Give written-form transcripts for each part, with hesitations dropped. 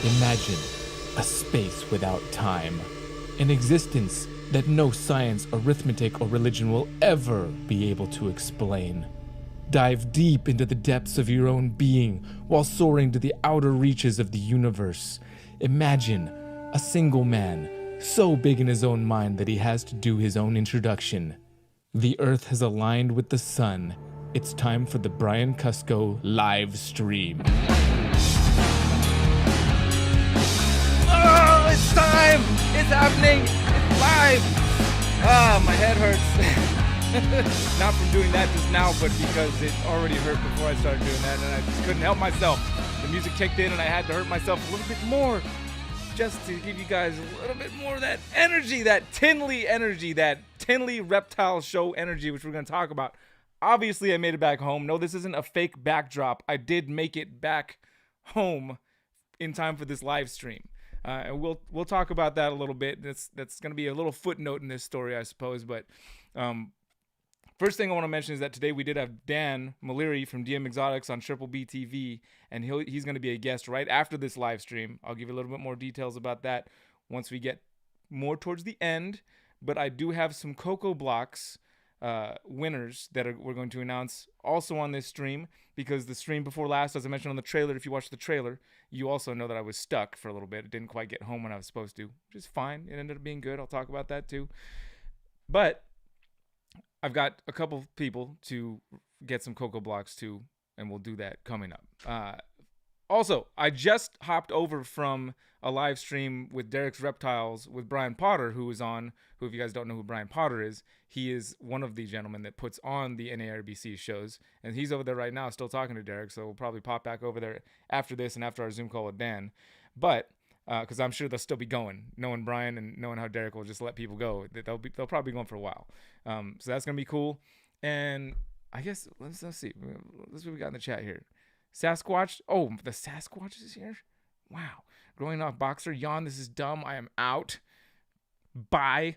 Imagine a space without time, an existence that no science, arithmetic, or religion will ever be able to explain. Dive deep into the depths of your own being while soaring to the outer reaches of the universe. Imagine a single man, so big in his own mind that he has to do his own introduction. The Earth has aligned with the sun. It's time for the Brian Kusko live stream. Oh, it's time! It's happening! It's live! Ah, my head hurts. Not from doing that just now, but because it already hurt before I started doing that, and I just couldn't help myself. The music kicked in, and I had to hurt myself a little bit more, just to give you guys a little bit more of that energy, that Tinley energy, that Tinley Reptile show energy, which we're going to talk about. Obviously, I made it back home. No, this isn't a fake backdrop. I did make it back home in time for this live stream. And we'll talk about that a little bit. That's going to be a little footnote in this story, I suppose. But first thing I want to mention is that today we did have Dan Maliri from DM Exotics on Triple B TV, and he's going to be a guest right after this live stream. I'll give you a little bit more details about that once we get more towards the end. But I do have some Cocoa Blocks winners that we're going to announce also on this stream, because the stream before last, as I mentioned on the trailer, if you watched the trailer, you also know that I was stuck for a little bit. It didn't quite get home when I was supposed to, which is fine. It ended up being good. I'll talk about that too. But I've got a couple people to get some Cocoa Blocks to, and we'll do that coming up. Also, I just hopped over from a live stream with Derek's Reptiles with Brian Potter, who is on, who, if you guys don't know who Brian Potter is, he is one of the gentlemen that puts on the NARBC shows, and he's over there right now still talking to Derek, so we'll probably pop back over there after this and after our Zoom call with Dan. But because I'm sure they'll still be going, knowing Brian and knowing how Derek will just let people go, they'll probably be going for a while. So that's gonna be cool. And I guess let's see. Let's see what we got in the chat here. Sasquatch. Oh, the Sasquatch is here. Wow. Growing off boxer. Yawn. This is dumb. I am out. Bye.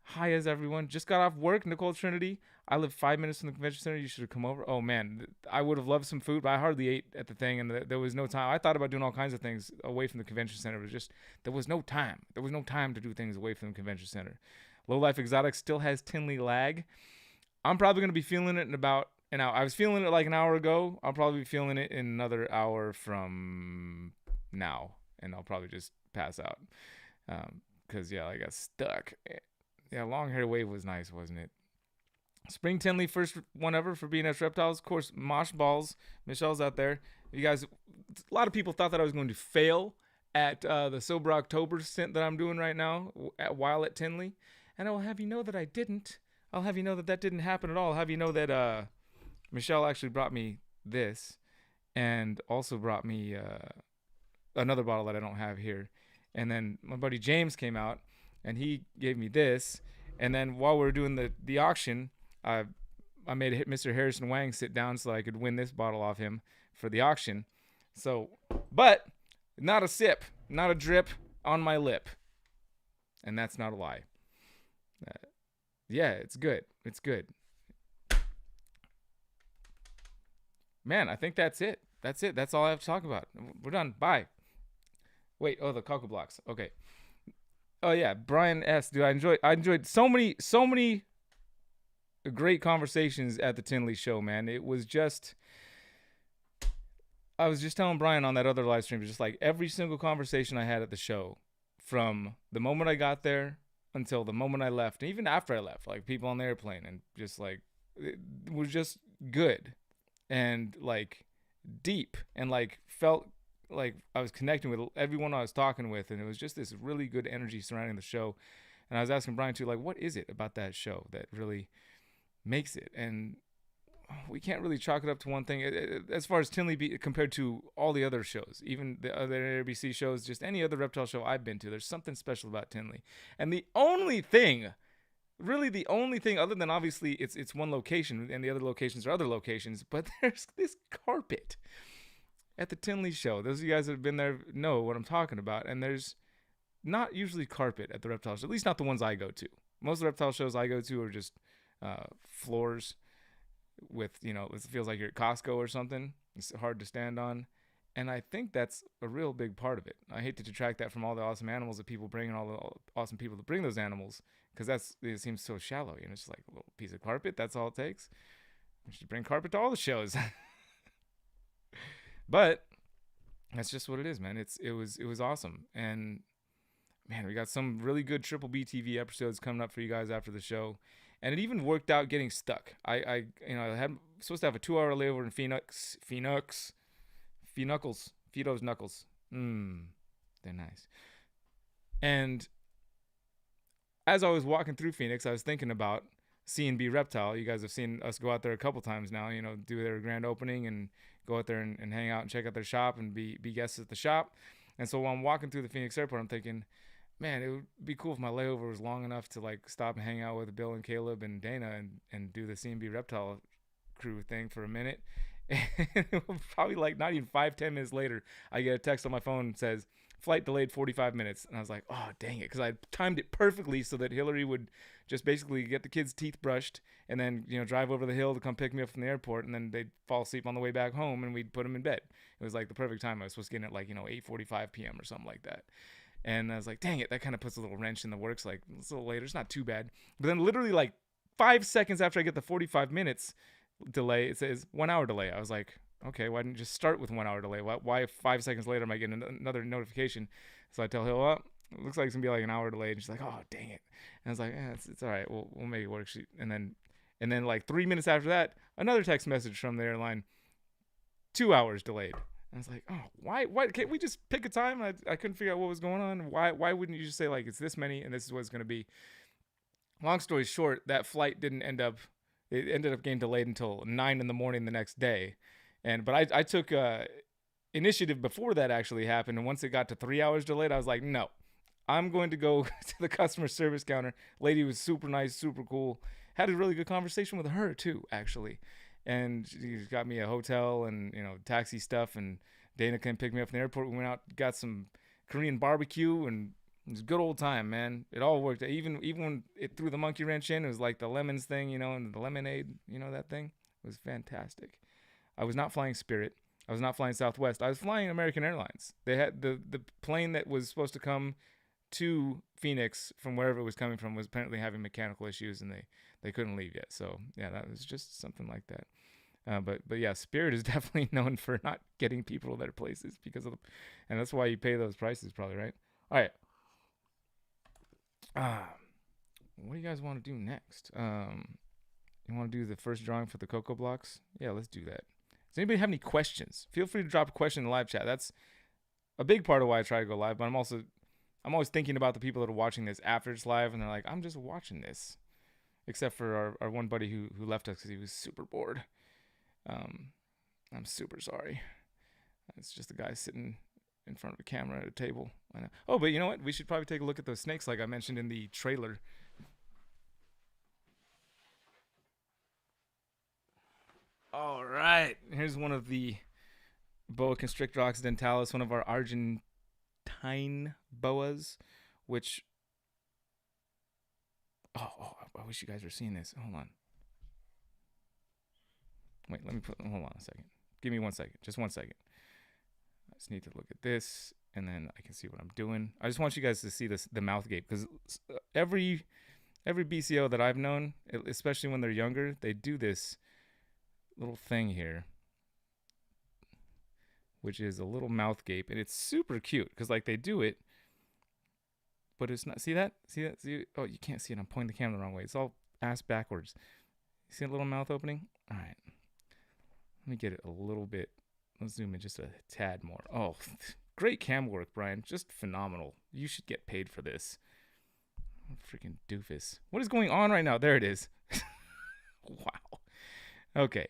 Hi, as everyone. Just got off work. Nicole Trinity. I live 5 minutes from the convention center. You should have come over. Oh man, I would have loved some food, but I hardly ate at the thing, and there was no time. I thought about doing all kinds of things away from the convention center. It was just there was no time. There was no time to do things away from the convention center. Low Life Exotics still has Tinley lag. I'm probably gonna be feeling it in about an hour. I was feeling it like an hour ago. I'll probably be feeling it in another hour from now, and I'll probably just pass out. Cause yeah, I got stuck. Yeah, long hair wave was nice, wasn't it? Spring Tinley, first one ever for BNS Reptiles. Of course, Mosh Balls. Michelle's out there. You guys, a lot of people thought that I was going to fail at the Sober October stint that I'm doing right now while at Tinley. And I will have you know that I didn't. I'll have you know that that didn't happen at all. I'll have you know that Michelle actually brought me this and also brought me another bottle that I don't have here. And then my buddy James came out and he gave me this. And then while we were doing the auction, I made Mr. Harrison Wang sit down so I could win this bottle off him for the auction. So, but not a sip, not a drip on my lip. And that's not a lie. Yeah, it's good. It's good. Man, I think that's it. That's it. That's all I have to talk about. We're done. Bye. Wait, oh, the Cocoa Blocks. Okay. Oh yeah, Brian S. Dude, I enjoyed so many great conversations at the Tinley show, man. It was just, I was just telling Brian on that other live stream, just like every single conversation I had at the show, from the moment I got there until the moment I left, and even after I left, like people on the airplane, and just like, it was just good and like deep, and like felt like I was connecting with everyone I was talking with, and it was just this really good energy surrounding the show. And I was asking Brian too, like, what is it about that show that really makes it? And we can't really chalk it up to one thing. As far as Tinley compared to all the other shows, even the other ABC shows, just any other reptile show I've been to, there's something special about Tinley. And the only thing, really the only thing, other than obviously it's one location and the other locations are other locations, but there's this carpet at the Tinley show. Those of you guys that have been there know what I'm talking about. And there's not usually carpet at the reptile show, at least not the ones I go to. Most of the reptile shows I go to are just floors with, you know, it feels like you're at Costco or something. It's hard to stand on. And I think that's a real big part of it. I hate to detract that from all the awesome animals that people bring and all the awesome people that bring those animals, because it seems so shallow. You know, it's just like a little piece of carpet. That's all it takes. We should bring carpet to all the shows. But that's just what it is, man. It was awesome. And man, we got some really good Triple B TV episodes coming up for you guys after the show. And it even worked out getting stuck. I had supposed to have a 2-hour layover in Phoenix. Fido's Knuckles. They're nice. And as I was walking through Phoenix, I was thinking about C&B Reptile. You guys have seen us go out there a couple times now, you know, do their grand opening and go out there and hang out and check out their shop and be guests at the shop. And so while I'm walking through the Phoenix airport, I'm thinking, man, it would be cool if my layover was long enough to like stop and hang out with Bill and Caleb and Dana and do the C&B Reptile crew thing for a minute. And probably like not even 5-10 minutes later, I get a text on my phone that says flight delayed 45 minutes. And I was like, oh, dang it. Because I timed it perfectly so that Hillary would just basically get the kids' teeth brushed and then, you know, drive over the hill to come pick me up from the airport. And then they'd fall asleep on the way back home and we'd put them in bed. It was like the perfect time. I was supposed to get in at like, you know, 8:45 p.m. or something like that. And I was like, dang it, that kind of puts a little wrench in the works. Like, it's a little later. It's not too bad. But then literally like 5 seconds after I get the 45 minutes delay, it says 1 hour delay. I was like, okay, why didn't you just start with 1 hour delay? Why 5 seconds later am I getting another notification? So I tell Hill, oh, it looks like it's going to be like an hour delayed. And she's like, oh, dang it. And I was like, it's all right. We'll make it work. And then like 3 minutes after that, another text message from the airline, 2 hours delayed. And I was like, oh, why can't we just pick a time? I couldn't figure out what was going on. Why wouldn't you just say like it's this many and this is what it's going to be? Long story short, that flight ended up getting delayed until 9 a.m. the next day. But I took initiative before that actually happened. And once it got to 3 hours delayed, I was like, no, I'm going to go to the customer service counter. Lady was super nice, super cool. Had a really good conversation with her too, actually. And she got me a hotel and, you know, taxi stuff. And Dana came pick me up from the airport. We went out, got some Korean barbecue, and it was a good old time, man. It all worked. Even when it threw the monkey wrench in, it was like the lemons thing, you know, and the lemonade, you know, that thing. It was fantastic. I was not flying Spirit. I was not flying Southwest. I was flying American Airlines. They had the plane that was supposed to come to Phoenix from wherever it was coming from was apparently having mechanical issues, and they couldn't leave yet. So yeah, that was just something like that. But yeah, Spirit is definitely known for not getting people to their places and that's why you pay those prices, probably, right? All right. What do you guys want to do next? You want to do the first drawing for the Cocoa Blocks? Yeah, let's do that. Does anybody have any questions? Feel free to drop a question in the live chat. That's a big part of why I try to go live, but I'm always thinking about the people that are watching this after it's live, and they're like, I'm just watching this. Except for our one buddy who left us because he was super bored. I'm super sorry. It's just a guy sitting in front of a camera at a table. I know. Oh, but you know what? We should probably take a look at those snakes like I mentioned in the trailer. All right. Here's one of the boa constrictor occidentalis, one of our Argentine boas, which... Oh, I wish you guys were seeing this. Hold on. Wait, hold on a second. Give me 1 second. Just 1 second. I just need to look at this, and then I can see what I'm doing. I just want you guys to see the mouth gape, because every BCO that I've known, especially when they're younger, they do this little thing here, which is a little mouth gape, and it's super cute, because like they do it, but it's not. See that? Oh, you can't see it. I'm pointing the camera the wrong way. It's all ass backwards. You see that little mouth opening? All right. Let me get it a little bit. Let's zoom in just a tad more. Oh, great camera work, Brian. Just phenomenal. You should get paid for this. Freaking doofus. What is going on right now? There it is. Wow. Okay.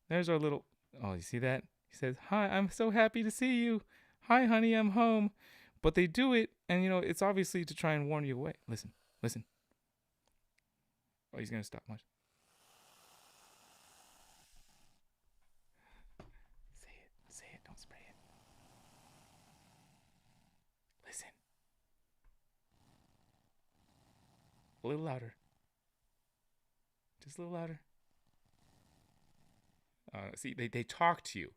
There's our little... Oh, you see that? He says, hi, I'm so happy to see you. Hi, honey, I'm home. But they do it, and, you know, it's obviously to try and warn you away. Listen. Oh, he's going to stop. Watch. Say it. Don't spray it. Listen. A little louder. Just a little louder. See, they talk to you.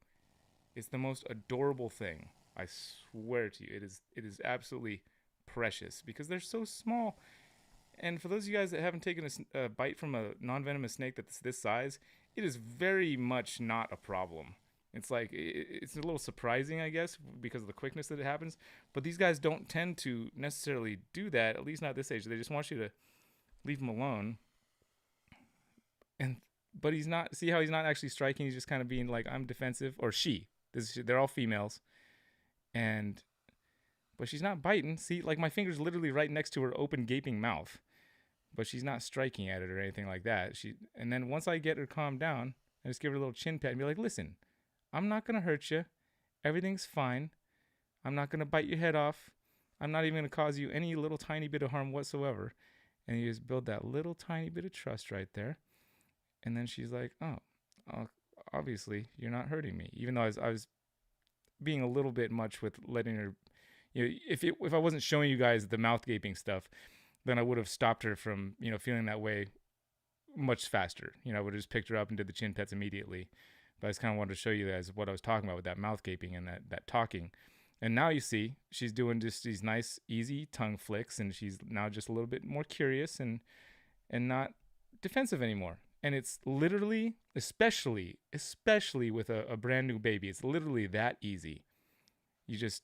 It's the most adorable thing. I swear to you, it is absolutely precious because they're so small. And for those of you guys that haven't taken a bite from a non-venomous snake that's this size, it is very much not a problem. It's like it's a little surprising, I guess, because of the quickness that it happens. But these guys don't tend to necessarily do that, at least not at this age. They just want you to leave him alone. But he's not. See how he's not actually striking? He's just kind of being like, I'm defensive, or she. They're all females, but she's not biting. See, like my finger's literally right next to her open, gaping mouth, but she's not striking at it or anything like that. And then once I get her calmed down, I just give her a little chin pat and be like, listen, I'm not gonna hurt you. Everything's fine. I'm not gonna bite your head off. I'm not even gonna cause you any little tiny bit of harm whatsoever. And you just build that little tiny bit of trust right there. And then she's like, oh, obviously you're not hurting me. Even though I was being a little bit much with letting her, if I wasn't showing you guys the mouth gaping stuff, then I would have stopped her from, feeling that way much faster. I would have just picked her up and did the chin pets immediately. But I just kind of wanted to show you guys what I was talking about with that mouth gaping and that talking. And now you see she's doing just these nice, easy tongue flicks, and she's now just a little bit more curious and not defensive anymore. And it's literally, especially with a brand new baby, it's literally that easy. You just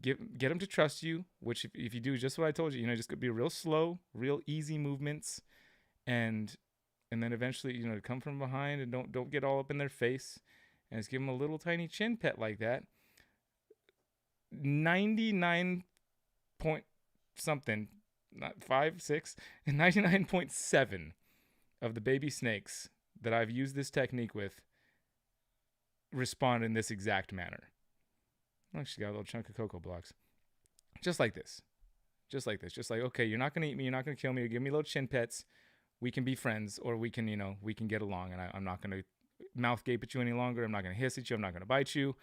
get them to trust you, which if you do just what I told you, just be real slow, real easy movements, and then eventually, come from behind and don't get all up in their face, and just give them a little tiny chin pet like that. 99 point something, not 5, 6, and 99.7 of the baby snakes that I've used this technique with respond in this exact manner. Oh, she got a little chunk of cocoa blocks. Just like this. Just like, okay, you're not going to eat me. You're not going to kill me. Or give me little chin pets. We can be friends, or we can, we can get along. And I'm not going to mouth gape at you any longer. I'm not going to hiss at you. I'm not going to bite you.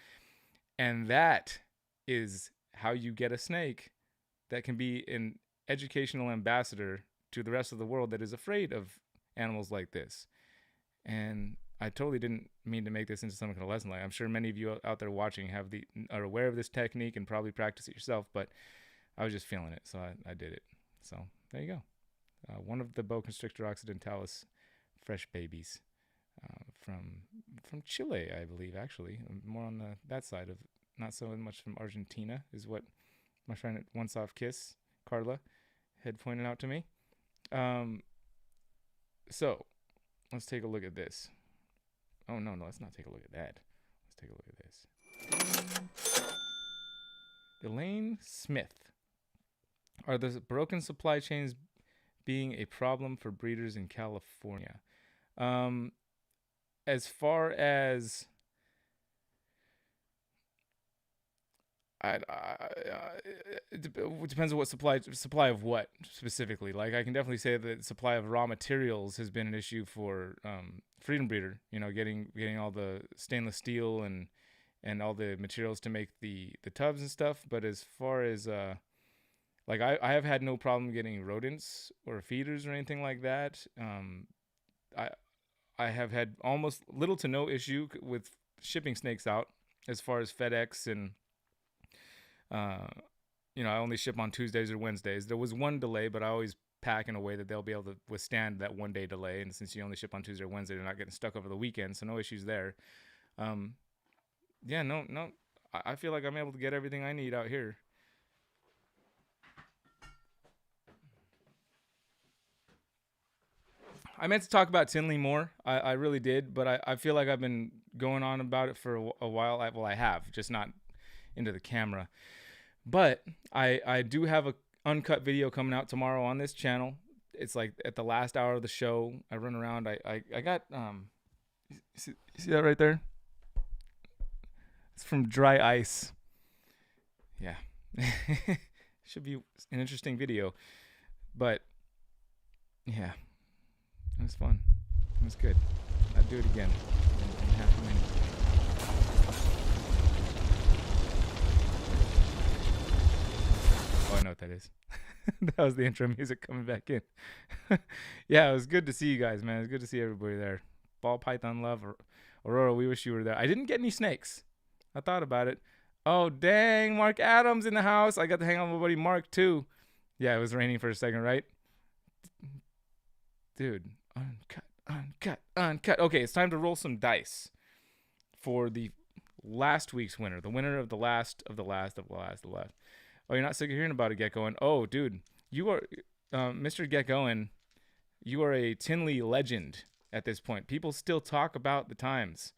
And that is how you get a snake that can be an educational ambassador to the rest of the world that is afraid of animals like this. And I totally didn't mean to make this into some kind of lesson. Like, I'm sure many of you out there watching are aware of this technique and probably practice it yourself, but I was just feeling it, so I did it. So there you go. One of the boa constrictor occidentalis fresh babies from Chile, I believe, actually. More on that side of, not so much from Argentina, is what my friend at One Soft Kiss, Carla, had pointed out to me. So let's take a look at this. Oh, no, let's not take a look at that. Let's take a look at this. Elaine Smith. Are the broken supply chains being a problem for breeders in California? As far as it depends on what supply of what specifically. Like, I can definitely say that supply of raw materials has been an issue for Freedom Breeder. Getting all the stainless steel and all the materials to make the tubs and stuff. But as far as like, I have had no problem getting rodents or feeders or anything like that. I have had almost little to no issue with shipping snakes out as far as FedEx and I only ship on Tuesdays or Wednesdays. There was one delay, but I always pack in a way that they'll be able to withstand that 1 day delay. And since you only ship on Tuesday or Wednesday, they're not getting stuck over the weekend, so no issues there. No. I feel like I'm able to get everything I need out here. I meant to talk about Tinley more. I really did, but I feel like I've been going on about it for a while. I have, just not into the camera. But I do have a uncut video coming out tomorrow on this channel. It's like at the last hour of the show. I run around. I got you see that right there? It's from Dry Ice. Yeah. Should be an interesting video. But yeah. It was fun. It was good. I'd do it again in half a minute. Oh, I know what that is. That was the intro music coming back in. Yeah, it was good to see you guys, man. It was good to see everybody there. Ball python love. Aurora, we wish you were there. I didn't get any snakes. I thought about it. Oh, dang. Mark Adams in the house. I got to hang out with my buddy Mark, too. Yeah, it was raining for a second, right? Dude, uncut. Okay, it's time to roll some dice for the last week's winner. The winner of the last. Oh, you're not sick of hearing about it, Get Going? Oh, dude, you are, Mr. Get Going, you are a Tinley legend at this point. People still talk about the times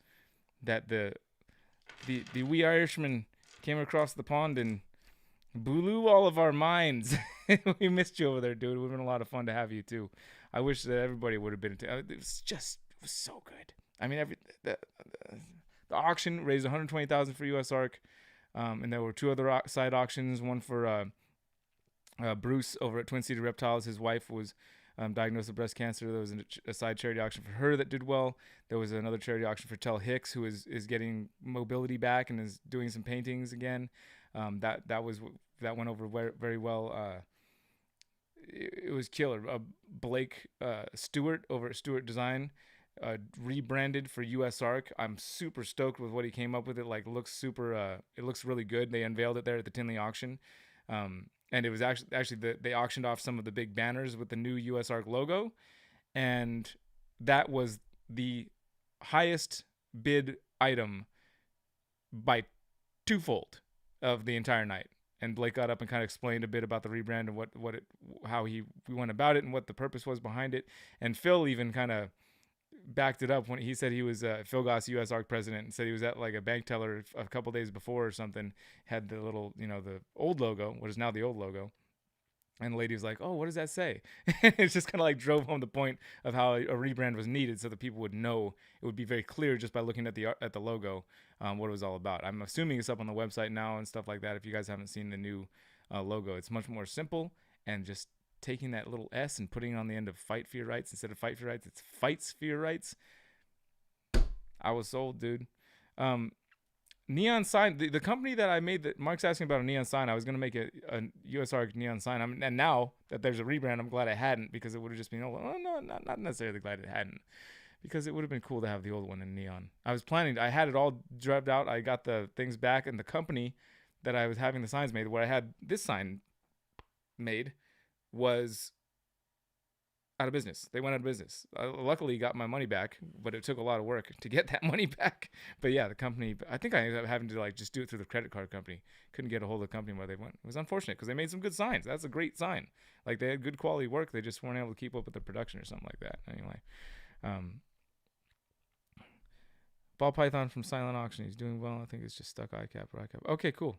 that the wee Irishman came across the pond and blew all of our minds. We missed you over there, dude. It would have been a lot of fun to have you, too. I wish that everybody would have been. It was so good. I mean, the auction raised $120,000 for USARK. And there were two other side auctions, one for Bruce over at Twin City Reptiles. His wife was diagnosed with breast cancer. There was a side charity auction for her that did well. There was another charity auction for Tell Hicks, who is getting mobility back and is doing some paintings again. That went over very well. It was killer. Blake Stewart over at Stewart Design, rebranded for USARK. I'm super stoked with what he came up with. It looks it looks really good. They unveiled it there at the Tinley auction, and it was actually they auctioned off some of the big banners with the new USARK logo, and that was the highest bid item by twofold of the entire night. And Blake got up and kind of explained a bit about the rebrand and how we went about it and what the purpose was behind it. And Phil even kind of backed it up when he said he was Phil Goss, USARK president, and said he was at like a bank teller a couple days before or something, had the little, the old logo, what is now the old logo. And the lady was like, "Oh, what does that say?" It just kind of like drove home the point of how a rebrand was needed, so that people would know. It would be very clear just by looking at the logo, what it was all about. I'm assuming it's up on the website now and stuff like that. If you guys haven't seen the new logo, it's much more simple, and just taking that little S and putting it on the end of "Fight for Your Rights" instead of "Fight for Your Rights," it's "Fights for Your Rights." I was sold, dude. Neon sign, the company that I made, that Mark's asking about a neon sign, I was going to make a USARK neon sign. And now that there's a rebrand, I'm glad I hadn't, because it would have just been, not necessarily glad it hadn't, because it would have been cool to have the old one in neon. I had it all dreamt out. I got the things back, and the company that I was having the signs made, where I had this sign made, was out of business. They went out of business. I luckily got my money back, but it took a lot of work to get that money back. But yeah, the company, I think I ended up having to just do it through the credit card company. Couldn't get a hold of the company where they went. It was unfortunate, because they made some good signs. That's a great sign. Like, they had good quality work. They just weren't able to keep up with the production or something like that. Anyway, Ball Python from Silent Auction. He's doing well. I think it's just stuck ICAP or ICAP. Okay, cool.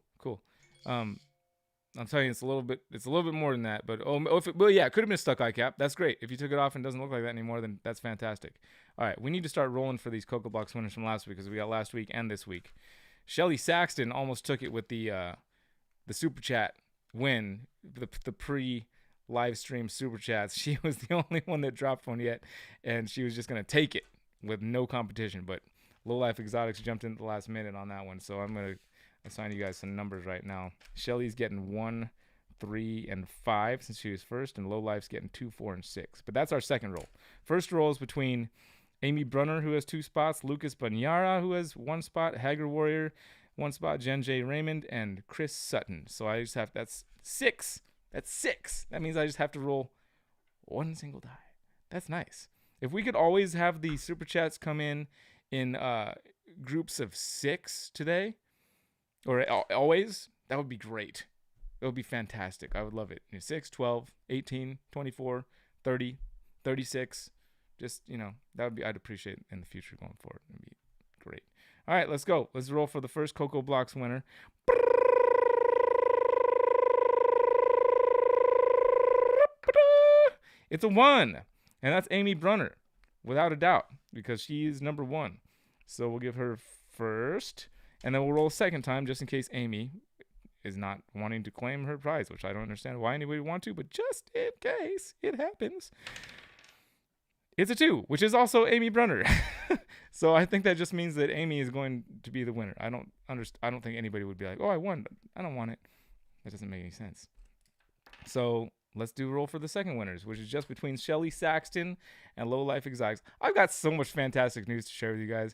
I'm telling you, it's a little bit more than that. But it could have been stuck ICAP. That's great. If you took it off and it doesn't look like that anymore, then that's fantastic. All right, we need to start rolling for these Cocoa Blocks winners from last week, because we got last week and this week. Shelly Saxton almost took it with the super chat win, the pre-live stream super chats. She was the only one that dropped one yet, and she was just gonna take it with no competition. But Low Life Exotics jumped in at the last minute on that one, so I'm gonna assign you guys some numbers right now. Shelly's getting 1, 3, and 5 since she was first, and Low Life's getting 2, 4, and 6. But that's our second roll. First roll is between Amy Brunner, who has 2 spots, Lucas Banyara, who has 1 spot, Hager Warrior, 1 spot, Jen J. Raymond, and Chris Sutton. So I just have, that's 6. That's 6. That means I just have to roll 1 single die. That's nice. If we could always have the super chats come in groups of 6 today, or always, that would be great. That would be fantastic. I would love it. 6, 12, 18, 24, 30, 36. Just, that would be, I'd appreciate in the future going forward. It'd be great. All right, let's go. Let's roll for the first Cocoa Blocks winner. It's a 1. And that's Amy Brunner, without a doubt, because she's number 1. So we'll give her first. And then we'll roll a second time, just in case Amy is not wanting to claim her prize, which I don't understand why anybody would want to, but just in case it happens. It's a 2, which is also Amy Brunner. So I think that just means that Amy is going to be the winner. I don't think anybody would be like, "Oh, I won, but I don't want it." That doesn't make any sense. So let's do a roll for the second winners, which is just between Shelly Saxton and Low Life Exotics. I've got so much fantastic news to share with you guys.